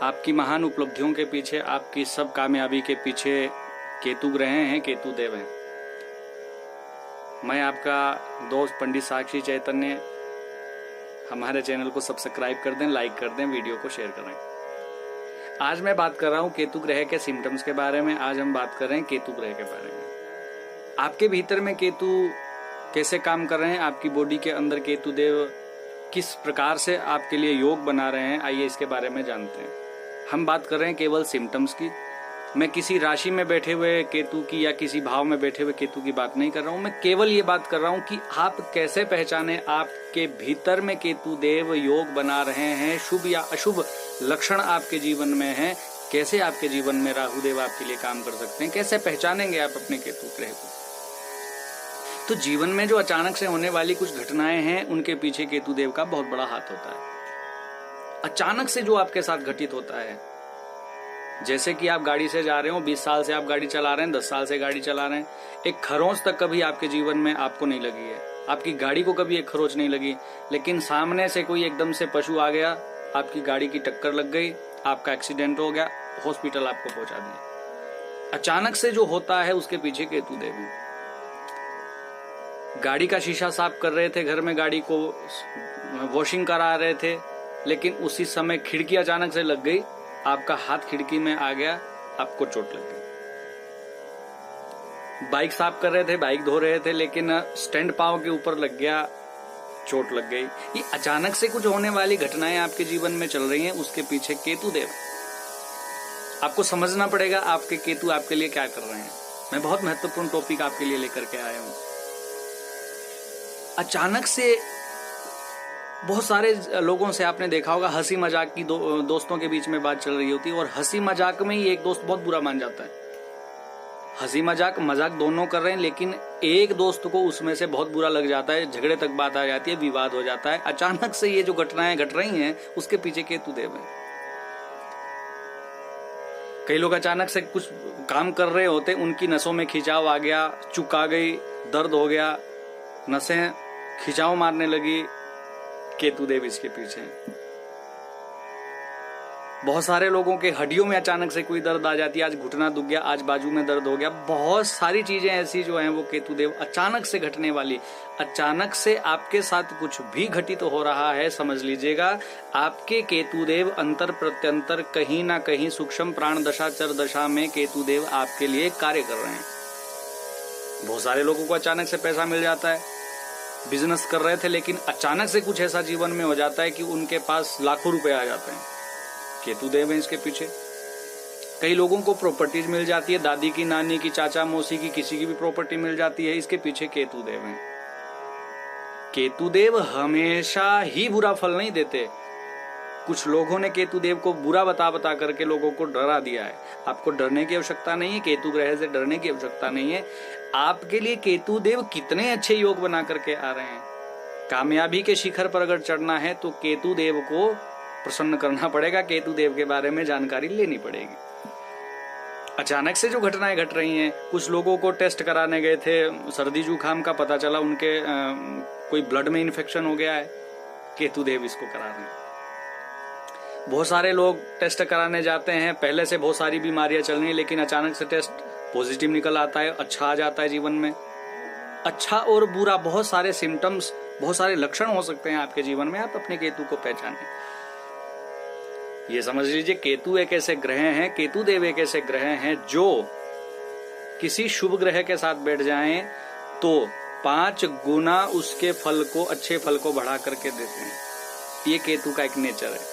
आपकी महान उपलब्धियों के पीछे, आपकी सब कामयाबी के पीछे केतु ग्रह हैं, केतु देव हैं। मैं आपका दोस्त पंडित साक्षी चैतन्य। हमारे चैनल को सब्सक्राइब कर दें, लाइक कर दें, वीडियो को शेयर करें। आज मैं बात कर रहा हूं केतु ग्रह के सिम्टम्स के बारे में। आज हम बात कर रहे हैं केतु ग्रह के बारे में। आपके भीतर में केतु कैसे काम कर रहे हैं, आपकी बॉडी के अंदर केतु देव किस प्रकार से आपके लिए योग बना रहे हैं, आइए इसके बारे में जानते हैं। हम बात कर रहे हैं केवल सिम्टम्स की। मैं किसी राशि में बैठे हुए केतु की या किसी भाव में बैठे हुए केतु की बात नहीं कर रहा हूं। मैं केवल ये बात कर रहा हूं कि आप कैसे पहचाने आपके भीतर में केतु देव योग बना रहे हैं, शुभ या अशुभ लक्षण आपके जीवन में हैं, कैसे आपके जीवन में राहु देव आपके लिए काम कर सकते हैं, कैसे पहचानेंगे आप अपने केतु ग्रह को। तो जीवन में जो अचानक से होने वाली कुछ घटनाएं हैं, उनके पीछे केतु देव का बहुत बड़ा हाथ होता है। अचानक से जो आपके साथ घटित होता है, जैसे कि आप गाड़ी से जा रहे हो, 20 साल से आप गाड़ी चला रहे हैं, 10 साल से गाड़ी चला रहे हैं, एक खरोंच तक कभी आपके जीवन में आपको नहीं लगी है, आपकी गाड़ी को कभी एक खरोंच नहीं लगी, लेकिन सामने से कोई एकदम से पशु आ गया, आपकी गाड़ी की टक्कर लग गई, आपका एक्सीडेंट हो गया, हॉस्पिटल आपको पहुंचा दिया। अचानक से जो होता है उसके पीछे केतु देव है। गाड़ी का शीशा साफ कर रहे थे, घर में गाड़ी को वॉशिंग करा रहे थे, लेकिन उसी समय खिड़की अचानक से लग गई, आपका हाथ खिड़की में आ गया, आपको चोट लग गई। बाइक साफ कर रहे थे, बाइक धो रहे थे, लेकिन स्टैंड पाव के ऊपर लग गया, चोट लग गई। ये अचानक से कुछ होने वाली घटनाएं आपके जीवन में चल रही हैं, उसके पीछे केतु देव। आपको समझना पड़ेगा आपके केतु आपके लिए क्या कर रहे हैं। मैं बहुत महत्वपूर्ण टॉपिक आपके लिए लेकर के आया हूं। अचानक से बहुत सारे लोगों से आपने देखा होगा, हंसी मजाक की दोस्तों के बीच में बात चल रही होती है, और हंसी मजाक में ही एक दोस्त बहुत बुरा मान जाता है। हंसी मजाक दोनों कर रहे हैं, लेकिन एक दोस्त को उसमें से बहुत बुरा लग जाता है, झगड़े तक बात आ जाती है, विवाद हो जाता है। अचानक से ये जो घटनाएं घट रही हैं, उसके पीछे केतु देव है। कई लोग अचानक से कुछ काम कर रहे होते, उनकी नसों में खिंचाव आ गया, चुक आ गई, दर्द हो गया, नसें खिंचाव मारने लगी, केतु देव इसके पीछे है। बहुत सारे लोगों के हड्डियों में अचानक से कोई दर्द आ जाती है, आज घुटना दुख गया, आज बाजू में दर्द हो गया। बहुत सारी चीजें ऐसी जो हैं वो केतु देव अचानक से घटने वाली। अचानक से आपके साथ कुछ भी घटित हो रहा है, समझ लीजिएगा आपके केतु देव अंतर प्रत्यंतर कहीं ना कहीं सूक्ष्म प्राण दशा चर दशा में केतु देव आपके लिए कार्य कर रहे हैं। बहुत सारे लोगों को अचानक से पैसा मिल जाता है, बिजनेस कर रहे थे, लेकिन अचानक से कुछ ऐसा जीवन में हो जाता है कि उनके पास लाखों रुपए आ जाते हैं, केतु देव है इसके पीछे। कई लोगों को प्रॉपर्टीज मिल जाती है, दादी की, नानी की, चाचा मौसी की, किसी की भी प्रॉपर्टी मिल जाती है, इसके पीछे केतु देव है। केतु देव हमेशा ही बुरा फल नहीं देते। कुछ लोगों ने केतु देव को बुरा बता करके लोगों को डरा दिया है। आपको डरने की आवश्यकता नहीं है, केतु ग्रह से डरने की आवश्यकता नहीं है। आपके लिए केतु देव कितने अच्छे योग बना करके आ रहे हैं। कामयाबी के शिखर पर अगर चढ़ना है तो केतु देव को प्रसन्न करना पड़ेगा, केतु देव के बारे में जानकारी लेनी पड़ेगी। अचानक से जो घटनाएं घट रही हैं, कुछ लोगों को टेस्ट कराने गए थे, सर्दी जुकाम का पता चला उनके कोई ब्लड में इन्फेक्शन हो गया है, केतु देव इसको करा रहे हैं। बहुत सारे लोग टेस्ट कराने जाते हैं, पहले से बहुत सारी बीमारियां चल रही हैं, लेकिन अचानक से टेस्ट पॉजिटिव निकल आता है, अच्छा आ जाता है जीवन में। अच्छा और बुरा बहुत सारे सिम्टम्स, बहुत सारे लक्षण हो सकते हैं आपके जीवन में। आप अपने केतु को पहचानें। ये समझ लीजिए केतु एक ऐसे ग्रह हैं, केतु देव एक ऐसे ग्रह हैं जो किसी शुभ ग्रह के साथ बैठ जाएं तो 5 गुना उसके फल को, अच्छे फल को बढ़ा करके देते हैं। ये केतु का एक नेचर है।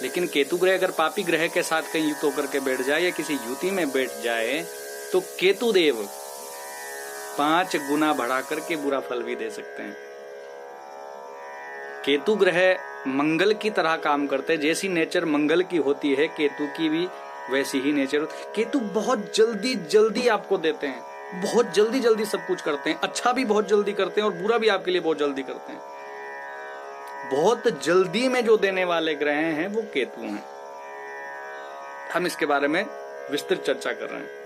लेकिन केतु ग्रह अगर पापी ग्रह के साथ कहीं युक्त होकर के बैठ जाए या किसी युति में बैठ जाए तो केतु देव 5 गुना बढ़ा करके बुरा फल भी दे सकते हैं। केतु ग्रह मंगल की तरह काम करते हैं। जैसी नेचर मंगल की होती है, केतु की भी वैसी ही नेचर होती है। केतु बहुत जल्दी जल्दी आपको देते हैं, बहुत जल्दी जल्दी सब कुछ करते हैं। अच्छा भी बहुत जल्दी करते हैं और बुरा भी आपके लिए बहुत जल्दी करते हैं। बहुत जल्दी में जो देने वाले ग्रह हैं वो केतु हैं। हम इसके बारे में विस्तृत चर्चा कर रहे हैं।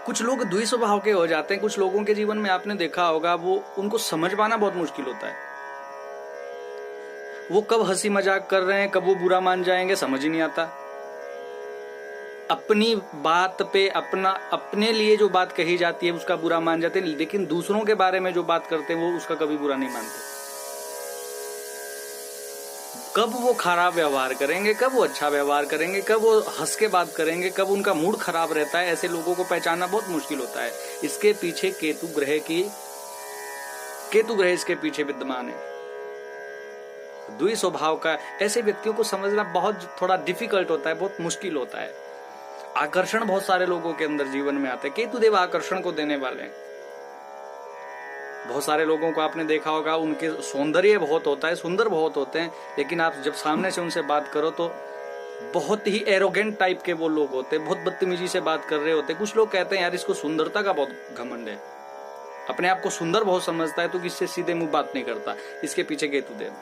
कुछ लोग द्वि स्वभाव के हो जाते हैं। कुछ लोगों के जीवन में आपने देखा होगा, वो उनको समझ पाना बहुत मुश्किल होता है। वो कब हंसी मजाक कर रहे हैं, कब वो बुरा मान जाएंगे, समझ ही नहीं आता। अपनी बात पे अपने लिए जो बात कही जाती है उसका बुरा मान जाते हैं, लेकिन दूसरों के बारे में जो बात करते हैं वो उसका कभी बुरा नहीं मानते। कब वो खराब व्यवहार करेंगे, कब वो अच्छा व्यवहार करेंगे, कब वो हंस के बात करेंगे, कब उनका मूड खराब रहता है, ऐसे लोगों को पहचानना बहुत मुश्किल होता है। इसके पीछे केतु ग्रह इसके पीछे विद्यमान है। द्वि स्वभाव का ऐसे व्यक्तियों को समझना बहुत थोड़ा डिफिकल्ट होता है, बहुत मुश्किल होता है। आकर्षण बहुत सारे लोगों के अंदर जीवन में आते हैं। केतुदेव आकर्षण को देने वाले हैं। बहुत सारे लोगों को आपने देखा होगा, उनके सौंदर्य बहुत होता है, सुंदर बहुत होते हैं, लेकिन आप जब सामने से उनसे बात करो तो बहुत ही एरोगेंट टाइप के वो लोग होते हैं, बहुत बदतमीजी से बात कर रहे होते हैं। कुछ लोग कहते हैं यार इसको सुंदरता का बहुत घमंड है, अपने आप को सुंदर बहुत समझता है, तो किससे सीधे मुंह बात नहीं करता। इसके पीछे केतुदेव।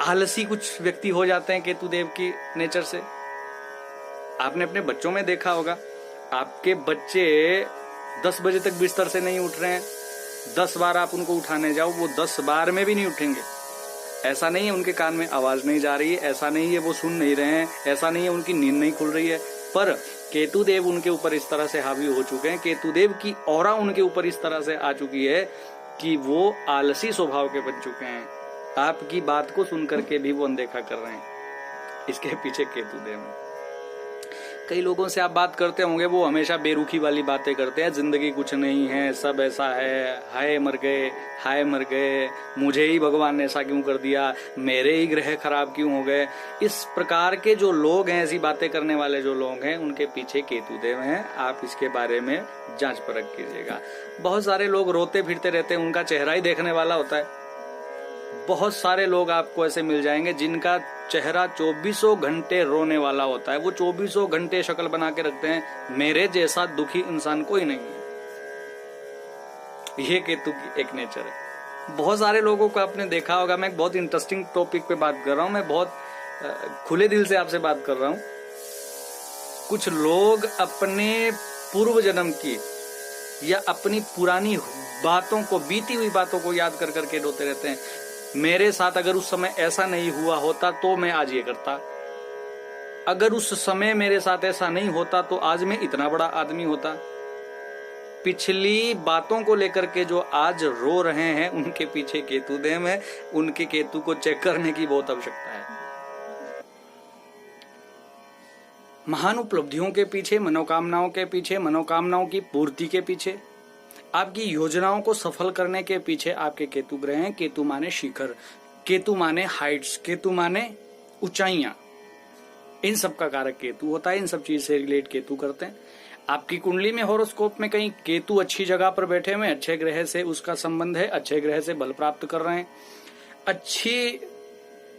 आलसी कुछ व्यक्ति हो जाते हैं केतुदेव की नेचर से। आपने अपने बच्चों में देखा होगा, आपके बच्चे 10 बजे तक बिस्तर से नहीं उठ रहे हैं, 10 बार आप उनको उठाने जाओ वो 10 बार में भी नहीं उठेंगे। ऐसा नहीं है उनके कान में आवाज नहीं जा रही है, ऐसा नहीं है वो सुन नहीं रहे हैं, ऐसा नहीं है उनकी नींद नहीं खुल रही है, पर केतुदेव उनके ऊपर इस तरह से हावी हो चुके हैं, केतुदेव की ऑरा उनके ऊपर इस तरह से आ चुकी है कि वो आलसी स्वभाव के बन चुके हैं। आपकी बात को सुन करके भी वो अनदेखा कर रहे हैं। इसके पीछे केतुदेव है। कई लोगों से आप बात करते होंगे, वो हमेशा बेरुखी वाली बातें करते हैं, जिंदगी कुछ नहीं है, सब ऐसा है, हाय मर गए, मुझे ही भगवान ने ऐसा क्यों कर दिया, मेरे ही ग्रह खराब क्यों हो गए। इस प्रकार के जो लोग हैं, ऐसी बातें करने वाले जो लोग हैं, उनके पीछे केतुदेव हैं। आप इसके बारे में जांच परख कीजिएगा। बहुत सारे लोग रोते फिरते रहते हैं, उनका चेहरा ही देखने वाला होता है। बहुत सारे लोग आपको ऐसे मिल जाएंगे जिनका चेहरा 24 घंटे रोने वाला होता है। वो 24 घंटे शक्ल बना के रखते हैं, मेरे जैसा दुखी इंसान कोई नहीं है। ये केतु की एक नेचर है। बहुत सारे लोगों को आपने देखा होगा, मैं एक बहुत इंटरेस्टिंग टॉपिक पे बात कर रहा हूं, मैं बहुत खुले दिल से आपसे बात कर रहा हूं। कुछ लोग अपने पूर्व जन्म की या अपनी पुरानी बातों को, बीती हुई बातों को याद कर करके रोते रहते हैं। मेरे साथ अगर उस समय ऐसा नहीं हुआ होता तो मैं आज ये करता, अगर उस समय मेरे साथ ऐसा नहीं होता तो आज मैं इतना बड़ा आदमी होता। पिछली बातों को लेकर के जो आज रो रहे हैं, उनके पीछे केतुदेव है। उनके केतु को चेक करने की बहुत आवश्यकता है। महान उपलब्धियों के पीछे, मनोकामनाओं के पीछे, मनोकामनाओं की पूर्ति के पीछे, आपकी योजनाओं को सफल करने के पीछे आपके केतु ग्रह हैं। केतु माने शिखर, केतु माने हाइट्स, केतु माने ऊंचाइयां। इन सब का कारक केतु होता है। इन सब चीज से रिलेट केतु करते हैं। आपकी कुंडली में हॉरोस्कोप में कहीं केतु अच्छी जगह पर बैठे हुए, अच्छे ग्रह से उसका संबंध है, अच्छे ग्रह से बल प्राप्त कर रहे हैं, अच्छी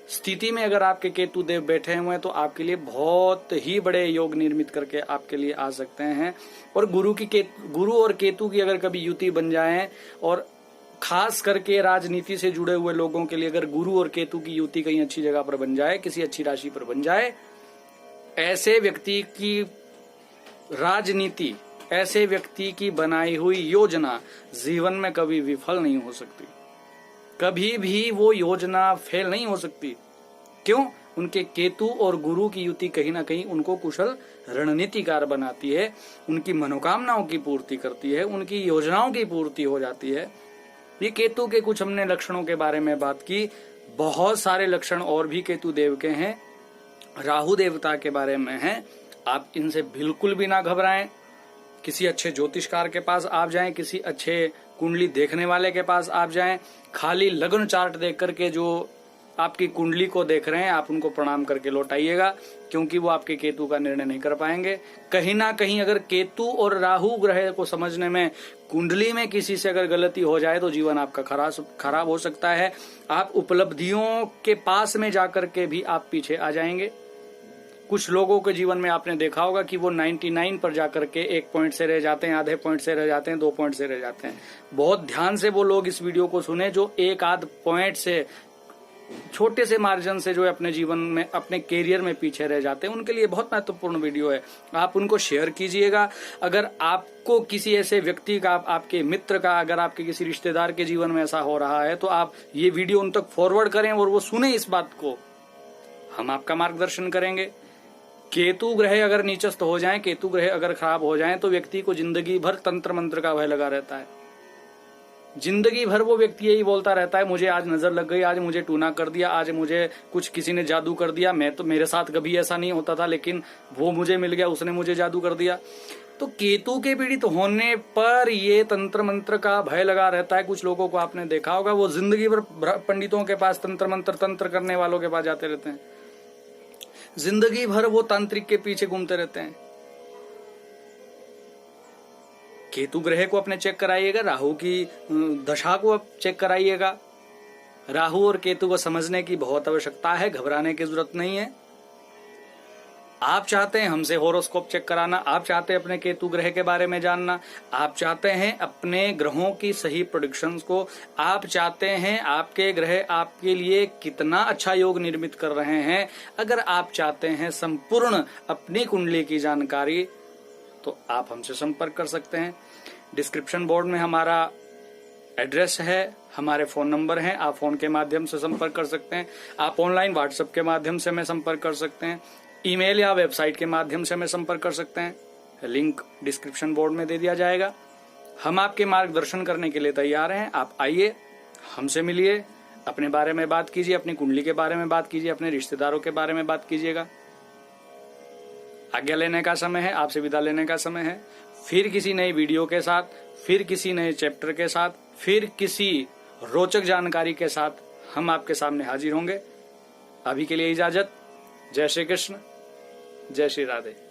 स्थिति में अगर आपके केतु देव बैठे हुए हैं तो आपके लिए बहुत ही बड़े योग निर्मित करके आपके लिए आ सकते हैं। और गुरु और केतु की अगर कभी युति बन जाए, और खास करके राजनीति से जुड़े हुए लोगों के लिए अगर गुरु और केतु की युति कहीं अच्छी जगह पर बन जाए, किसी अच्छी राशि पर बन जाए, ऐसे व्यक्ति की राजनीति, ऐसे व्यक्ति की बनाई हुई योजना जीवन में कभी विफल नहीं हो सकती। कभी भी वो योजना फेल नहीं हो सकती। क्यों? उनके केतु और गुरु की युति कहीं ना कहीं उनको कुशल रणनीतिकार बनाती है, उनकी मनोकामनाओं की पूर्ति करती है, उनकी योजनाओं की पूर्ति हो जाती है। ये केतु के कुछ हमने लक्षणों के बारे में बात की। बहुत सारे लक्षण और भी केतु देव के हैं, राहु देवता के बारे में हैं। आप इनसे बिल्कुल भी ना घबराएं। किसी अच्छे ज्योतिषकार के पास आप जाएं, किसी अच्छे कुंडली देखने वाले के पास आप जाएं। खाली लग्न चार्ट देख करके जो आपकी कुंडली को देख रहे हैं, आप उनको प्रणाम करके लौटाइएगा, क्योंकि वो आपके केतु का निर्णय नहीं कर पाएंगे। कहीं ना कहीं अगर केतु और राहु ग्रह को समझने में कुंडली में किसी से अगर गलती हो जाए तो जीवन आपका खराब हो सकता है। आप उपलब्धियों के पास में जाकर के भी आप पीछे आ जाएंगे। कुछ लोगों के जीवन में आपने देखा होगा कि वो 99 पर जाकर के 1 पॉइंट से रह जाते हैं, आधे पॉइंट से रह जाते हैं, 2 पॉइंट से रह जाते हैं। बहुत ध्यान से वो लोग इस वीडियो को सुने जो 1 आध पॉइंट से छोटे से मार्जिन से जो है अपने जीवन में, अपने कैरियर में पीछे रह जाते हैं, उनके लिए बहुत महत्वपूर्ण वीडियो है। आप उनको शेयर कीजिएगा। अगर आपको किसी ऐसे व्यक्ति का, आपके मित्र का, अगर आपके किसी रिश्तेदार के जीवन में ऐसा हो रहा है तो आप ये वीडियो उन तक फॉरवर्ड करें और वो सुने इस बात को। हम आपका मार्गदर्शन करेंगे। केतु ग्रह अगर नीचस्थ हो जाएं, केतु ग्रह अगर खराब हो जाएं तो व्यक्ति को जिंदगी भर तंत्र मंत्र का भय लगा रहता है। जिंदगी भर वो व्यक्ति यही बोलता रहता है, मुझे आज नजर लग गई, आज मुझे टूना कर दिया, आज मुझे कुछ किसी ने जादू कर दिया, मैं तो, मेरे साथ कभी ऐसा नहीं होता था, लेकिन वो मुझे मिल गया, उसने मुझे जादू कर दिया। तो केतु के पीड़ित होने पर ये तंत्र मंत्र का भय लगा रहता है। कुछ लोगों को आपने देखा होगा, वो जिंदगी भर पंडितों के पास, तंत्र करने वालों के पास जाते रहते हैं, जिंदगी भर वो तांत्रिक के पीछे घूमते रहते हैं। केतु ग्रह को अपने चेक कराइएगा, राहु की दशा को आप चेक कराइएगा। राहु और केतु को समझने की बहुत आवश्यकता है, घबराने की जरूरत नहीं है। आप चाहते हैं हमसे होरोस्कोप चेक कराना, आप चाहते हैं अपने केतु ग्रह के बारे में जानना, आप चाहते हैं अपने ग्रहों की सही प्रेडिक्शंस को, आप चाहते हैं आपके ग्रह आपके लिए कितना अच्छा योग निर्मित कर रहे हैं, अगर आप चाहते हैं संपूर्ण अपनी कुंडली की जानकारी, तो आप हमसे संपर्क कर सकते हैं। डिस्क्रिप्शन बोर्ड में हमारा एड्रेस है, हमारे फोन नंबर हैं, आप फोन के माध्यम से संपर्क कर सकते हैं। आप ऑनलाइन व्हाट्सएप के माध्यम से हमें संपर्क कर सकते हैं, ईमेल या वेबसाइट के माध्यम से हमें संपर्क कर सकते हैं। लिंक डिस्क्रिप्शन बोर्ड में दे दिया जाएगा। हम आपके मार्गदर्शन करने के लिए तैयार हैं। आप आइए, हमसे मिलिए, अपने बारे में बात कीजिए, अपनी कुंडली के बारे में बात कीजिए, अपने रिश्तेदारों के बारे में बात कीजिएगा। आज्ञा लेने का समय है, आपसे विदा लेने का समय है। फिर किसी नई वीडियो के साथ, फिर किसी नए चैप्टर के साथ, फिर किसी रोचक जानकारी के साथ हम आपके सामने हाजिर होंगे। अभी के लिए इजाजत। जय श्री कृष्ण, जय श्री राधे।